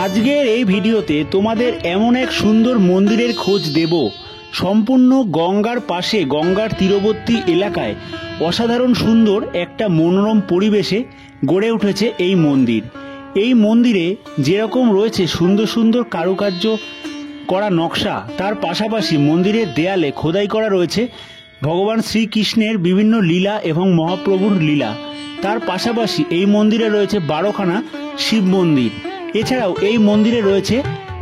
আজকের এই ভিডিওতে তোমাদের এমন এক সুন্দর মন্দিরের খোঁজ দেব। সম্পূর্ণ গঙ্গার পাশে, গঙ্গার তীরবর্তী এলাকায় অসাধারণ সুন্দর একটা মনোরম পরিবেশে গড়ে উঠেছে এই মন্দির। এই মন্দিরে যেরকম রয়েছে সুন্দর সুন্দর কারুকার্য করা নকশা, তার পাশাপাশি মন্দিরের দেয়ালে খোদাই করা রয়েছে ভগবান শ্রীকৃষ্ণের বিভিন্ন লীলা এবং মহাপ্রভুর লীলা। তার পাশাপাশি এই মন্দিরে রয়েছে 12খানা শিব মন্দির। এছাড়াও এই মন্দিরে রয়েছে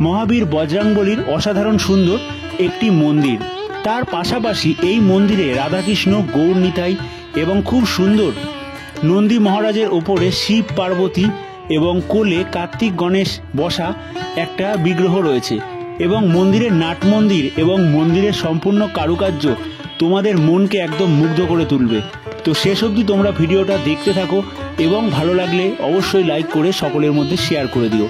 মহাবীর বজরংবলীর অসাধারণ সুন্দর একটি মন্দির। তার পাশাপাশি এই মন্দিরে রাধাকৃষ্ণ, গৌর নিতাই এবং খুব সুন্দর নন্দী মহারাজের ওপরে শিব পার্বতী এবং কোলে কার্তিক গণেশ বসা একটা বিগ্রহ রয়েছে। এবং মন্দিরের নাট মন্দির এবং মন্দিরের সম্পূর্ণ কারুকার্য তোমাদের মনকে একদম মুগ্ধ করে তুলবে। তো শেষ অবধি তোমরা ভিডিওটা দেখতে থাকো এবং ভালো লাগলে অবশ্যই লাইক করে সকলের মধ্যে শেয়ার করে দিও।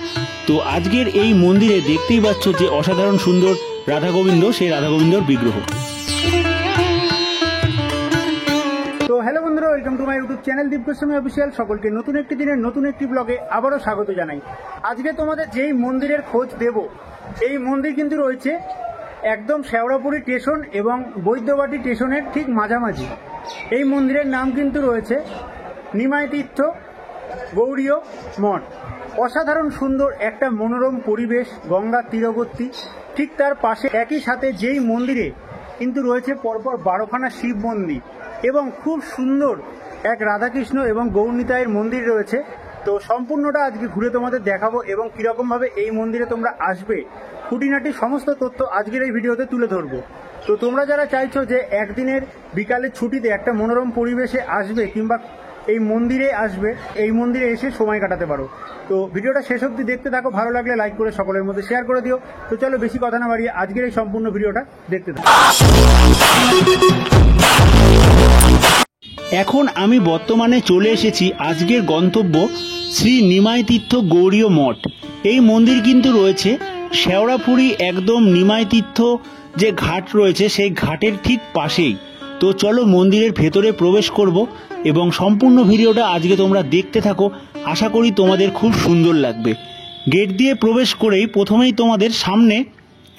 তো আজকের এই মন্দিরে দেখতেই পাচ্ছ যে অসাধারণ সুন্দর রাধা গোবিন্দ, সেই রাধা গোবিন্দর বিগ্রহ। তো হ্যালো বন্ধুরা, welcome to my YouTube channel Deep Goswami official. সকলকে নতুন একটি দিনের নতুন একটি ব্লগে আবারও স্বাগত জানাই। আজকে তোমাদের যেই মন্দিরের খোঁজ দেব, এই মন্দির কিন্তু রয়েছে একদম শেওড়াপুরি স্টেশন এবং বৈদ্যবাটি স্টেশনের ঠিক মাঝামাঝি। এই মন্দিরের নাম কিন্তু রয়েছে নিমাই তীর্থ গৌড়ীয় মঠ। অসাধারণ সুন্দর একটা মনোরম পরিবেশ, গঙ্গার তীরবর্তী। ঠিক তার পাশে একই সাথে যেই মন্দিরে কিন্তু রয়েছে পরপর 12খানা শিব মন্দির এবং খুব সুন্দর এক রাধাকৃষ্ণ এবং গৌর নিতাইয়ের মন্দির রয়েছে। তো সম্পূর্ণটা আজকে ঘুরে তোমাদের দেখাবো এবং কীরকমভাবে এই মন্দিরে তোমরা আসবে, খুঁটিনাটি সমস্ত তথ্য আজকের এই ভিডিওতে তুলে ধরবো। তো তোমরা যারা চাইছো যে একদিনের বিকালের ছুটিতে একটা মনোরম পরিবেশে আসবে কিংবা এই মন্দিরে আসবে, এই মন্দিরে এসে সময় কাটাতে পারো। তো ভিডিওটা শেষ অবধি দেখতে থাকো, ভালো লাগলে লাইক করে সকলের মধ্যে শেয়ার করে দিও। তো চলো বেশি কথা না বাড়িয়ে আজকের এই সম্পূর্ণ ভিডিওটা দেখতে থাকো। এখন আমি বর্তমানে চলে এসেছি আজকের গন্তব্য শ্রী নিমাই তীর্থ গৌড়ীয় মঠ। এই মন্দির কিন্তু রয়েছে শেওড়াপুরি একদম নিমাই তীর্থ যে ঘাট রয়েছে সেই ঘাটের ঠিক পাশেই। তো চলো মন্দিরের ভেতরে প্রবেশ করব এবং সম্পূর্ণ ভিডিওটা আজকে তোমরা দেখতে থাকো। আশা করি তোমাদের খুব সুন্দর লাগবে। গেট দিয়ে প্রবেশ করেই প্রথমেই তোমাদের সামনে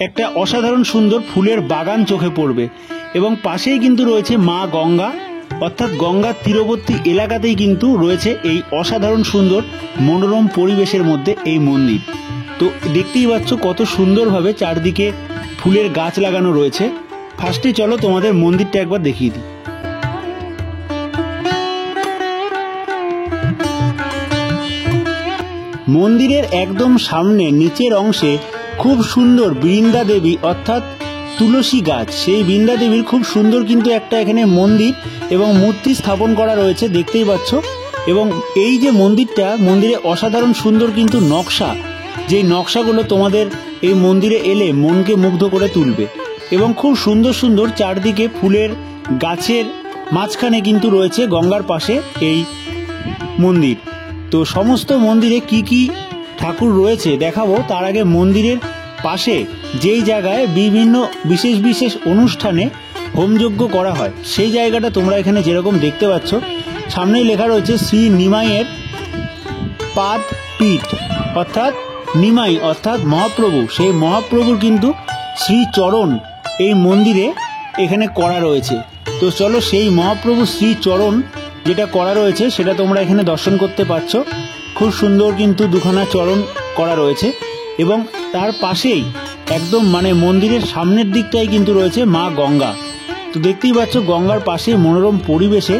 একটা অসাধারণ সুন্দর ফুলের বাগান চোখে পড়বে এবং পাশেই কিন্তু রয়েছে মা গঙ্গা, অর্থাৎ গঙ্গার তীরবর্তী এলাকাতেই কিন্তু রয়েছে এই অসাধারণ সুন্দর মনোরম পরিবেশের মধ্যে এই মন্দির। তো দেখতেই পাচ্ছ কত সুন্দরভাবে চারদিকে ফুলের গাছ লাগানো রয়েছে। ফার্স্টে চলো তোমাদের মন্দিরটা একবার দেখিয়ে দিই। মন্দিরের একদম সামনে নিচের অংশে খুব সুন্দর বৃন্দা দেবী অর্থাৎ তুলসী গাছ, সেই বৃন্দা দেবীর খুব সুন্দর কিন্তু একটা এখানে মন্দির এবং মূর্তি স্থাপন করা রয়েছে, দেখতেই পাচ্ছ। এবং এই যে মন্দিরটা, মন্দিরে অসাধারণ সুন্দর কিন্তু নকশা, যেই নকশাগুলো তোমাদের এই মন্দিরে এলে মনকে মুগ্ধ করে তুলবে। এবং খুব সুন্দর সুন্দর চারদিকে ফুলের গাছের মাঝখানে কিন্তু রয়েছে গঙ্গার পাশে এই মন্দির। তো সমস্ত মন্দিরে কি কি ঠাকুর রয়েছে দেখাবো। তার আগে মন্দিরের পাশে যেই জায়গায় বিভিন্ন বিশেষ বিশেষ অনুষ্ঠানে হোমযজ্ঞ করা হয়, সেই জায়গাটা তোমরা এখানে যেরকম দেখতে পাচ্ছ, সামনেই লেখা রয়েছে শ্রী নিমাইয়ের পাদ পীঠ, অর্থাৎ নিমাই অর্থাৎ মহাপ্রভু, সেই মহাপ্রভুর কিন্তু শ্রীচরণ এই মন্দিরে এখানে করা রয়েছে। তো চলো সেই মহাপ্রভু শ্রীচরণ যেটা করা রয়েছে সেটা তোমরা এখানে দর্শন করতে পারছ। খুব সুন্দর কিন্তু দুখানা চরণ করা রয়েছে এবং তার পাশেই একদম মন্দিরের সামনের দিকটাই কিন্তু রয়েছে মা গঙ্গা। তো দেখতেই পাচ্ছ গঙ্গার পাশে মনোরম পরিবেশে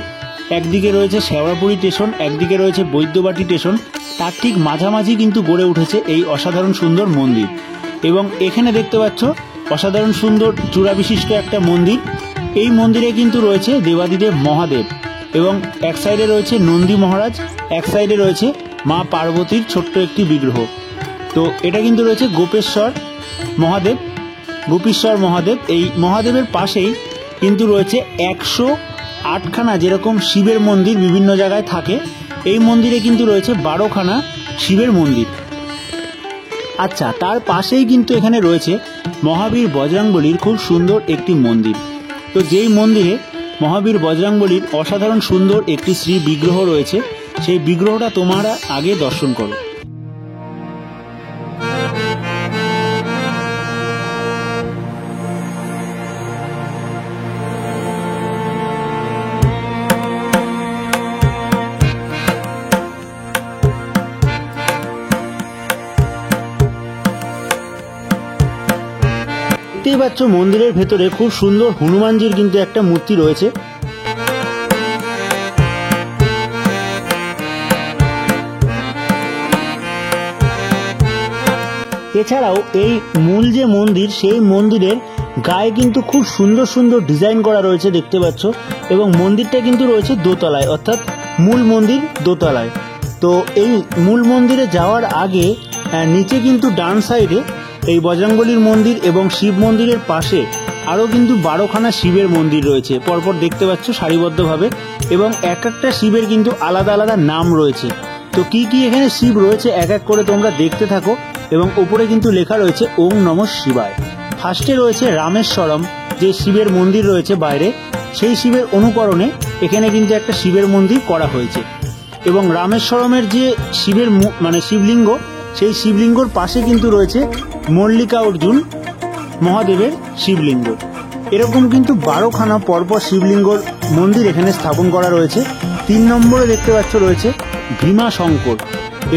একদিকে রয়েছে শেওড়াপুরি স্টেশন, একদিকে রয়েছে বৈদ্যবাটি স্টেশন, তার ঠিক মাঝামাঝি কিন্তু গড়ে উঠেছে এই অসাধারণ সুন্দর মন্দির। এবং এখানে দেখতে পাচ্ছ অসাধারণ সুন্দর চূড়া বিশিষ্ট একটা মন্দির। এই মন্দিরে কিন্তু রয়েছে দেবাদিদেব মহাদেব এবং এক সাইডে রয়েছে নন্দী মহারাজ, এক সাইডে রয়েছে মা পার্বতীর ছোট্ট একটি বিগ্রহ। তো এটা কিন্তু রয়েছে গোপেশ্বর মহাদেব। এই মহাদেবের পাশেই কিন্তু রয়েছে 108খানা যেরকম শিবের মন্দির বিভিন্ন জায়গায় থাকে, এই মন্দিরে কিন্তু রয়েছে 12খানা শিবের মন্দির। আচ্ছা, তার পাশেই কিন্তু এখানে রয়েছে মহাবীর বজরংবলীর খুব সুন্দর একটি মন্দির। তো যেই মন্দিরে মহাবীর বজরংবলীর অসাধারণ সুন্দর একটি শ্রী বিগ্রহ রয়েছে, সেই বিগ্রহটা তোমরা আগে দর্শন করো। দেখতেই পাচ্ছ মন্দিরের ভেতরে খুব সুন্দর হনুমানজির কিন্তু একটা মূর্তি রয়েছে। এছাড়াও এই মূল যে মন্দির সেই মন্দিরের গায়ে কিন্তু খুব সুন্দর সুন্দর ডিজাইন করা রয়েছে দেখতে পাচ্ছ, এবং মন্দিরটা কিন্তু রয়েছে দোতলায়, অর্থাৎ মূল মন্দির দোতলায়। তো এই মূল মন্দিরে যাওয়ার আগে নিচে কিন্তু ডান সাইডে এই বজরংবলীর মন্দির এবং শিব মন্দিরের পাশে আরও কিন্তু 12খানা শিবের মন্দির রয়েছে পরপর দেখতে পাচ্ছ সারিবদ্ধভাবে, এবং এক একটা শিবের কিন্তু আলাদা আলাদা নাম রয়েছে। তো কি কি এখানে শিব রয়েছে এক এক করে তোমরা দেখতে থাকো, এবং ওপরে কিন্তু লেখা রয়েছে ওম নমঃ শিবায়। ফার্স্টে রয়েছে রামেশ্বরম, যে শিবের মন্দির রয়েছে বাইরে, সেই শিবের অনুকরণে এখানে কিন্তু একটা শিবের মন্দির করা হয়েছে, এবং রামেশ্বরমের যে শিবের শিবলিঙ্গ, সেই শিবলিঙ্গর পাশে কিন্তু রয়েছে মল্লিকার্জুন মহাদেবের শিবলিঙ্গ। এরকম কিন্তু 12খানা পরপর শিবলিঙ্গর মন্দির এখানে স্থাপন করা রয়েছে। 3 নম্বরে দেখতে পাচ্ছ রয়েছে ভীমাশঙ্কর,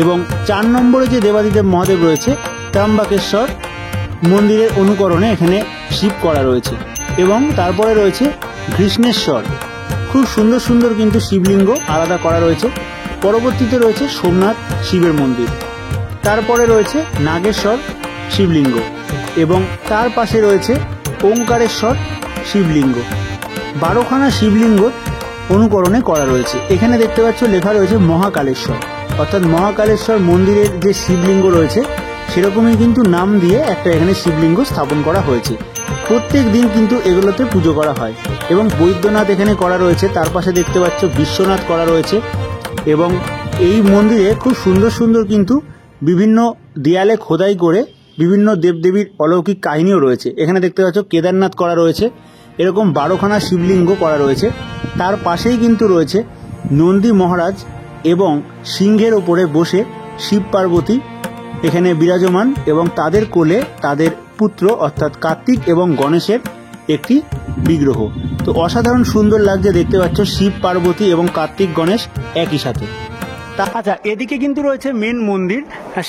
এবং 4 নম্বরে যে দেবাদিদেব মহাদেব রয়েছে ত্রম্বকেশ্বর মন্দিরের অনুকরণে এখানে শিব করা রয়েছে, এবং তারপরে রয়েছে কৃষ্ণেশ্বর। খুব সুন্দর সুন্দর কিন্তু শিবলিঙ্গ আলাদা করা রয়েছে। পরবর্তীতে রয়েছে সোমনাথ শিবের মন্দির, তারপরে রয়েছে নাগেশ্বর শিবলিঙ্গ, এবং তার পাশে রয়েছে ওঙ্কারেশ্বর শিবলিঙ্গ। 12খানা শিবলিঙ্গ অনুকরণে করা রয়েছে। এখানে দেখতে পাচ্ছ লেখা রয়েছে মহাকালেশ্বর, অর্থাৎ মহাকালেশ্বর মন্দিরের যে শিবলিঙ্গ রয়েছে সেরকমই কিন্তু নাম দিয়ে একটা এখানে শিবলিঙ্গ স্থাপন করা হয়েছে। প্রত্যেক দিন কিন্তু এগুলোতে পুজো করা হয়, এবং বৈদ্যনাথ এখানে করা রয়েছে। তার পাশে দেখতে পাচ্ছ বিশ্বনাথ করা রয়েছে, এবং এই মন্দিরে খুব সুন্দর সুন্দর কিন্তু বিভিন্ন দেয়ালে খোদাই করে বিভিন্ন দেবদেবীর অলৌকিক কাহিনীও রয়েছে। এখানে দেখতে পাচ্ছ কেদারনাথ করা রয়েছে, এরকম 12খানা শিবলিঙ্গ করা রয়েছে। তার পাশেই কিন্তু রয়েছে নন্দী মহারাজ এবং সিংহের ওপরে বসে শিব পার্বতী এখানে বিরাজমান, এবং তাদের কোলে তাদের পুত্র অর্থাৎ কার্তিক এবং গণেশের একটি বিগ্রহ। তো অসাধারণ সুন্দর লাগছে দেখতে পাচ্ছ শিব পার্বতী এবং কার্তিক গণেশ একই সাথে। আচ্ছা, এদিকে কিন্তু রয়েছে মেন মন্দির।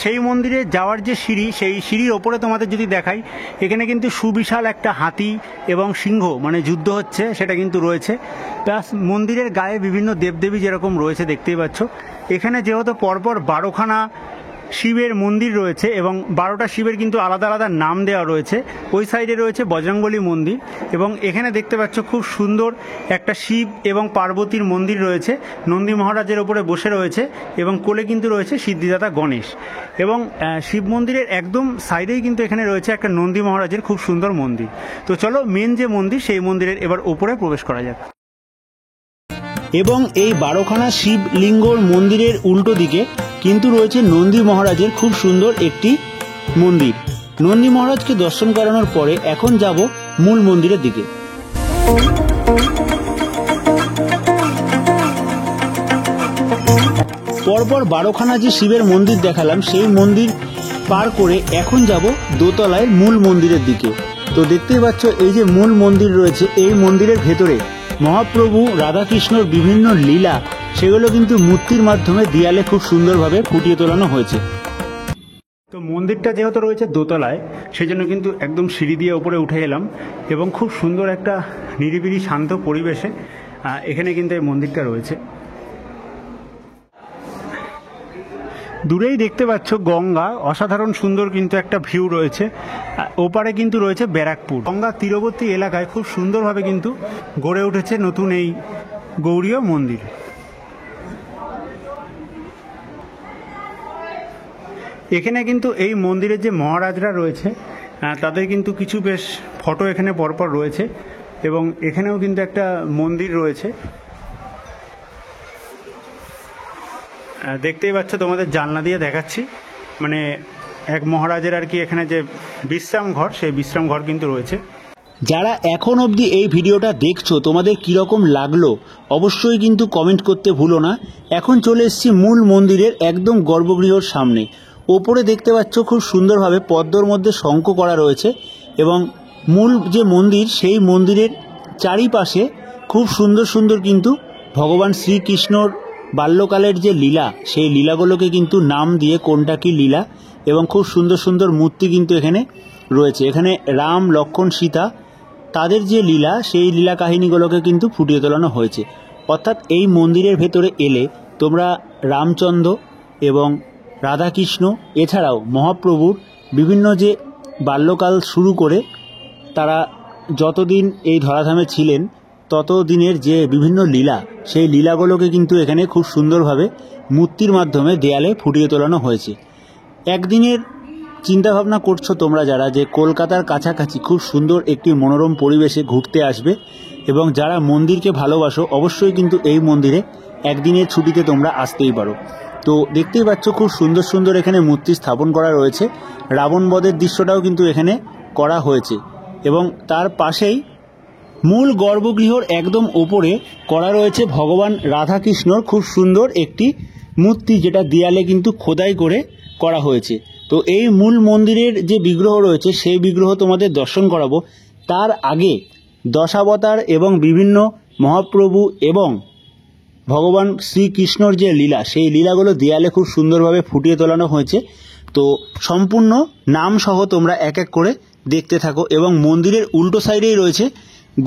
সেই মন্দিরে যাওয়ার যে সিঁড়ি, সেই সিঁড়ির ওপরে তোমাদের যদি দেখাই, এখানে কিন্তু সুবিশাল একটা হাতি এবং সিংহ যুদ্ধ হচ্ছে সেটা কিন্তু রয়েছে। প্লাস মন্দিরের গায়ে বিভিন্ন দেবদেবী যেরকম রয়েছে দেখতেই পাচ্ছ। এখানে যেহেতু পরপর 12খানা শিবের মন্দির রয়েছে, এবং 12টা শিবের কিন্তু আলাদা আলাদা নাম দেওয়া রয়েছে। ওই সাইডে রয়েছে বজরংবলী মন্দির, এবং এখানে দেখতে পাচ্ছ খুব সুন্দর একটা শিব এবং পার্বতীর মন্দির রয়েছে। নন্দী মহারাজের ওপরে বসে রয়েছে, এবং কোলে কিন্তু রয়েছে সিদ্ধিদাতা গণেশ, এবং শিব মন্দিরের একদম সাইডেই কিন্তু এখানে রয়েছে একটা নন্দী মহারাজের খুব সুন্দর মন্দির। তো চলো মেন যে মন্দির সেই মন্দিরের এবার ওপরে প্রবেশ করা যাক। এবং এই 12খানা শিবলিঙ্গর মন্দিরের উল্টো দিকে কিন্তু রয়েছে নন্দী মহারাজের খুব সুন্দর একটি মন্দির। নন্দী মহারাজকে দর্শন করানোর পরে এখন যাব মূল মন্দিরের দিকে। পরপর 12খানা যে শিবের মন্দির দেখালাম, সেই মন্দির পার করে এখন যাব দোতলায় মূল মন্দিরের দিকে। তো দেখতেই পাচ্ছ এই যে মূল মন্দির রয়েছে, এই মন্দিরের ভেতরে মহাপ্রভু রাধাকৃষ্ণর বিভিন্ন লীলা সেগুলো কিন্তু মূর্তির মাধ্যমে দেয়ালে খুব সুন্দরভাবে ফুটিয়ে তোলানো হয়েছে। তো মন্দিরটা যেহেতু রয়েছে দোতলায়, সেজন্য কিন্তু একদম সিঁড়ি দিয়ে ওপরে উঠে এলাম, এবং খুব সুন্দর একটা নিরিবিলি শান্ত পরিবেশে এখানে কিন্তু এই মন্দিরটা রয়েছে। দূরেই দেখতে পাচ্ছ গঙ্গা, অসাধারণ সুন্দর কিন্তু একটা ভিউ রয়েছে। ওপারে কিন্তু রয়েছে ব্যারাকপুর। গঙ্গা তীরবর্তী এলাকায় খুব সুন্দরভাবে কিন্তু গড়ে উঠেছে নতুন এই গৌড়ীয় মন্দির। এখানে কিন্তু এই মন্দিরের যে মহারাজরা রয়েছে তাদের কিন্তু কিছু বেশ ফটো এখানে পরপর রয়েছে, এবং এখানেও কিন্তু একটা মন্দির রয়েছে। দেখতেই পাচ্ছ, তোমাদের জানলা দিয়ে দেখাচ্ছি, এক মহারাজের আর কি এখানে যে বিশ্রাম ঘর, সেই বিশ্রাম ঘর কিন্তু রয়েছে। যারা এখন অবধি এই ভিডিওটা দেখছো, তোমাদের কীরকম লাগলো অবশ্যই কিন্তু কমেন্ট করতে ভুলো না। এখন চলে এসেছি মূল মন্দিরের একদম গর্ভগৃহর সামনে। ওপরে দেখতে পাচ্ছ খুব সুন্দরভাবে পদ্মর মধ্যে শঙ্খ করা রয়েছে, এবং মূল যে মন্দির সেই মন্দিরের চারিপাশে খুব সুন্দর সুন্দর কিন্তু ভগবান শ্রীকৃষ্ণর বাল্যকালের যে লীলা, সেই লীলাগুলোকে কিন্তু নাম দিয়ে কোনটা কি লীলা, এবং খুব সুন্দর সুন্দর মূর্তি কিন্তু এখানে রয়েছে। এখানে রাম, লক্ষ্মণ, সীতা তাদের যে লীলা, সেই লীলা কাহিনীগুলোকে কিন্তু ফুটিয়ে তোলানো হয়েছে। অর্থাৎ এই মন্দিরের ভেতরে এলে তোমরা রামচন্দ্র এবং রাধাকৃষ্ণ এছাড়াও মহাপ্রভুর বিভিন্ন যে বাল্যকাল শুরু করে তারা যতদিন এই ধরাধামে ছিলেন ততদিনের যে বিভিন্ন লীলা, সেই লীলাগুলোকে কিন্তু এখানে খুব সুন্দরভাবে মূর্তির মাধ্যমে দেয়ালে ফুটিয়ে তোলানো হয়েছে। একদিনের চিন্তাভাবনা করছো তোমরা যারা যে কলকাতার কাছাকাছি খুব সুন্দর একটি মনোরম পরিবেশে ঘুরতে আসবে, এবং যারা মন্দিরকে ভালোবাসো অবশ্যই কিন্তু এই মন্দিরে একদিনের ছুটিতে তোমরা আসতেই পারো। তো দেখতেই পাচ্ছ খুব সুন্দর সুন্দর এখানে মূর্তি স্থাপন করা রয়েছে। রাবণ বধের দৃশ্যটাও কিন্তু এখানে করা হয়েছে, এবং তার পাশেই মূল গর্ভগৃহর একদম ওপরে করা রয়েছে ভগবান রাধাকৃষ্ণর খুব সুন্দর একটি মূর্তি, যেটা দেয়ালে কিন্তু খোদাই করে করা হয়েছে। তো এই মূল মন্দিরের যে বিগ্রহ রয়েছে সেই বিগ্রহ তোমাদের দর্শন করাবো। তার আগে দশাবতার এবং বিভিন্ন মহাপ্রভু এবং ভগবান শ্রীকৃষ্ণর যে লীলা, সেই লীলাগুলো দেয়ালে খুব সুন্দরভাবে ফুটিয়ে তোলানো হয়েছে। তো সম্পূর্ণ নাম সহ তোমরা এক এক করে দেখতে থাকো। এবং মন্দিরের উল্টো সাইডেই রয়েছে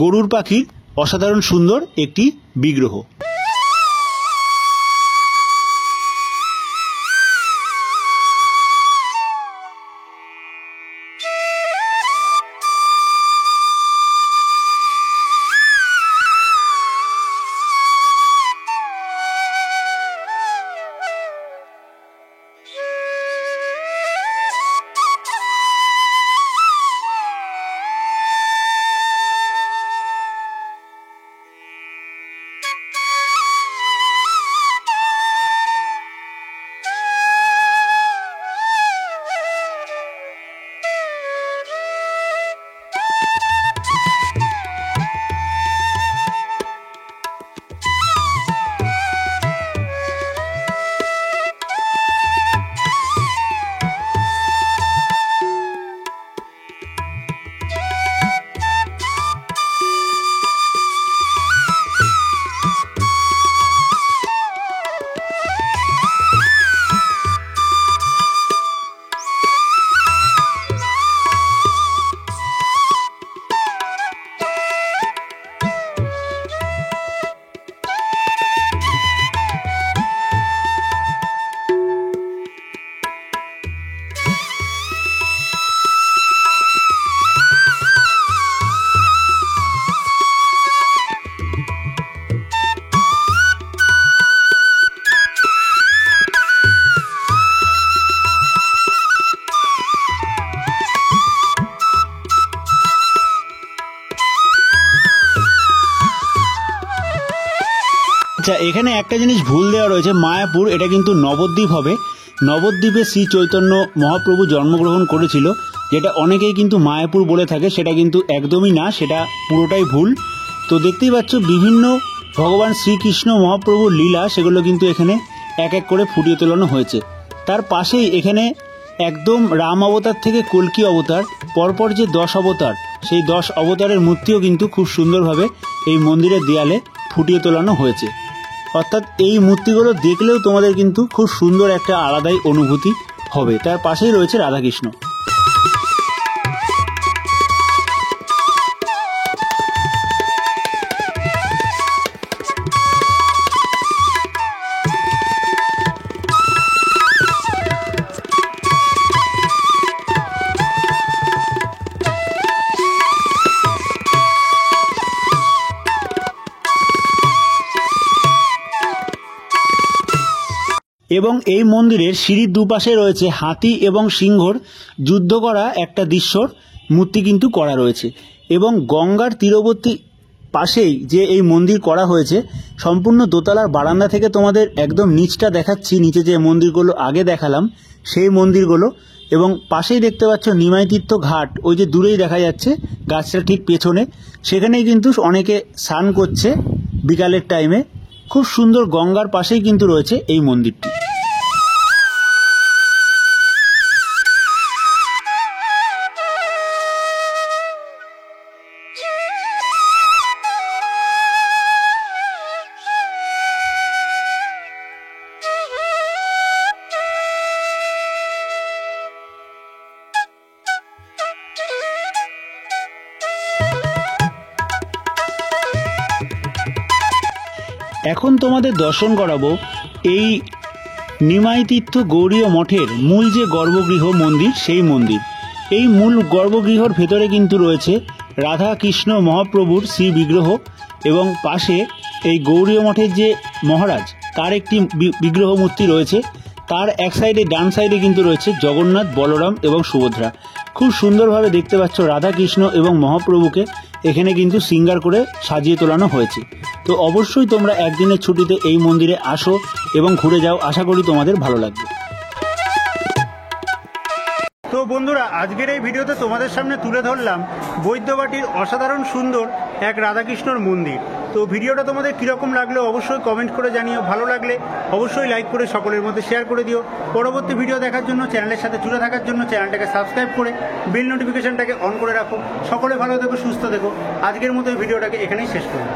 গরুর পাখির অসাধারণ সুন্দর একটি বিগ্রহ। আচ্ছা, এখানে একটা জিনিস ভুল দেওয়া রয়েছে, মায়াপুর এটা কিন্তু নবদ্বীপ হবে। নবদ্বীপে শ্রী চৈতন্য মহাপ্রভু জন্মগ্রহণ করেছিল, যেটা অনেকেই কিন্তু মায়াপুর বলে থাকে, সেটা কিন্তু একদমই না, সেটা পুরোটাই ভুল। তো দেখতেই পাচ্ছ বিভিন্ন ভগবান শ্রীকৃষ্ণ মহাপ্রভুর লীলা, সেগুলো কিন্তু এখানে এক এক করে ফুটিয়ে তোলানো হয়েছে। তার পাশেই এখানে একদম রাম অবতার থেকে কল্কি অবতার পরপর যে 10 অবতার, সেই 10 অবতারের মূর্তিও কিন্তু খুব সুন্দরভাবে এই মন্দিরের দেয়ালে ফুটিয়ে তোলানো হয়েছে। অর্থাৎ এই মূর্তিগুলো দেখলেও তোমাদের কিন্তু খুব সুন্দর একটা আলাদাই অনুভূতি হবে। তার পাশেই রয়েছে রাধাকৃষ্ণ। এবং এই মন্দিরের সিঁড়ির দুপাশে রয়েছে হাতি এবং সিংহর যুদ্ধ করা একটা দৃশ্যর মূর্তি কিন্তু করা রয়েছে। এবং গঙ্গার তীরবর্তী পাশেই যে এই মন্দির করা হয়েছে, সম্পূর্ণ দোতলার বারান্দা থেকে তোমাদের একদম নিচটা দেখাচ্ছি, নিচে যে মন্দিরগুলো আগে দেখালাম সেই মন্দিরগুলো। এবং পাশেই দেখতে পাচ্ছ নিমাই তীর্থ ঘাট, ওই যে দূরেই দেখা যাচ্ছে গাছটা ঠিক পেছনে, সেখানেই কিন্তু অনেকে স্নান করছে বিকালের টাইমে। খুব সুন্দর গঙ্গার পাশেই কিন্তু রয়েছে এই মন্দিরটি। এখন তোমাদের দর্শন করাবো এই নিমাই তীর্থ গৌড়ীয় মঠের মূল যে গর্ভগৃহ মন্দির, সেই মন্দির। এই মূল গর্ভগৃহর ভেতরে কিন্তু রয়েছে রাধা কৃষ্ণ মহাপ্রভুর শ্রী বিগ্রহ এবং পাশে এই গৌড়ীয় মঠের যে মহারাজ তার একটি বিগ্রহ মূর্তি রয়েছে। তার এক সাইডে, ডান সাইডে কিন্তু রয়েছে জগন্নাথ, বলরাম এবং সুভদ্রা। খুব সুন্দরভাবে দেখতে পাচ্ছ রাধা কৃষ্ণ এবং মহাপ্রভুকে এখানে কিন্তু সিঙ্গার করে সাজিয়ে তোলানো হয়েছে। তো অবশ্যই তোমরা একদিনের ছুটিতে এই মন্দিরে আসো এবং ঘুরে যাও, আশা করি তোমাদের ভালো লাগবে। তো বন্ধুরা, আজকের এই ভিডিওতে তোমাদের সামনে তুলে ধরলাম বৈদ্যবাটির অসাধারণ সুন্দর এক রাধাকৃষ্ণর মন্দির। তো ভিডিওটা তোমাদের কীরকম লাগলো অবশ্যই কমেন্ট করে জানিও। ভালো লাগলে অবশ্যই লাইক করে সকলের মধ্যে শেয়ার করে দিও। পরবর্তী ভিডিও দেখার জন্য, চ্যানেলের সাথে জুড়ে থাকার জন্য চ্যানেলটাকে সাবস্ক্রাইব করে বেল নোটিফিকেশনটাকে অন করে রাখো। সকলে ভালো থেকো, সুস্থ থেকো। আজকের মতো এই ভিডিওটাকে এখানেই শেষ করব।